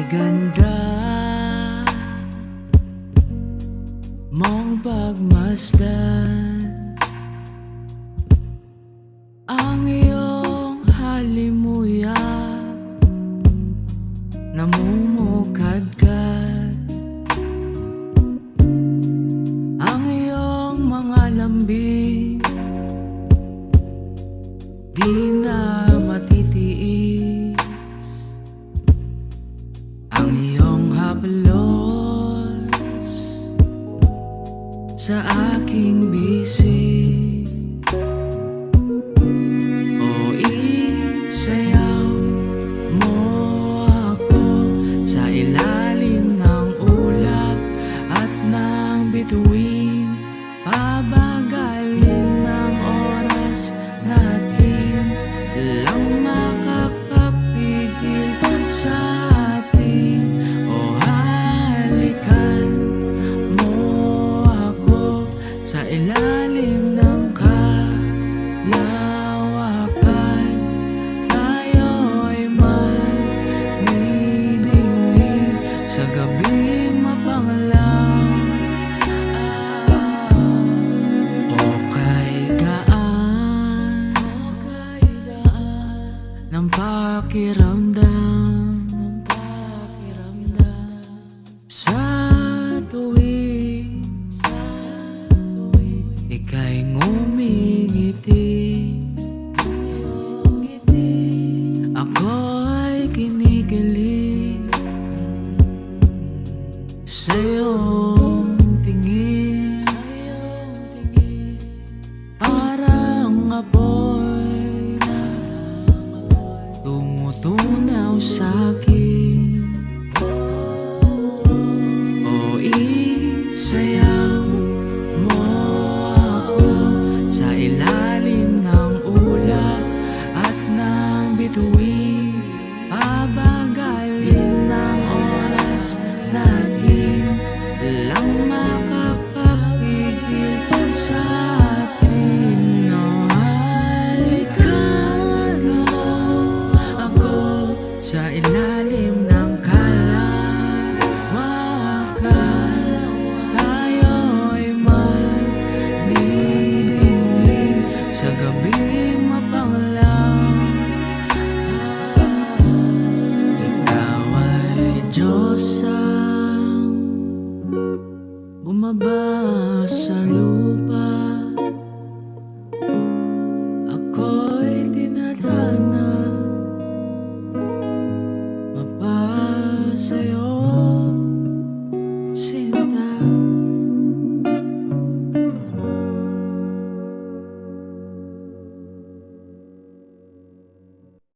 ganda mong pagmasdan, ang iyong halimuyak namumukadkad, ang iyong mga lambing di na matitiis, ang iyong haplos sa aking bisig. O isayaw mo ako sa ilalim ng ulap at ng bituin, pabagalin ng oras natin, lang makakapigil sa atin. O halikan mo ako sa ilalim ng kalawakan, tayo'y magniningning sa gabing mapanglaw. O kay gaan ng pakiramdam, sa tuwing ika'y ngumingiti, ako'y kinikilig sa iyong tingin, parang apoy tumutunaw sa'kin. O isayaw mo ako sa ilalim ng ulap at ng bituin, pabagalin ng oras natin, lang makakapigil sa atin. O halikan mo ako sa ilalim ng kalawakan, tayo'y magniningning sa gabing mapanglaw. Ikaw ay Diyosang bumaba sa lupa,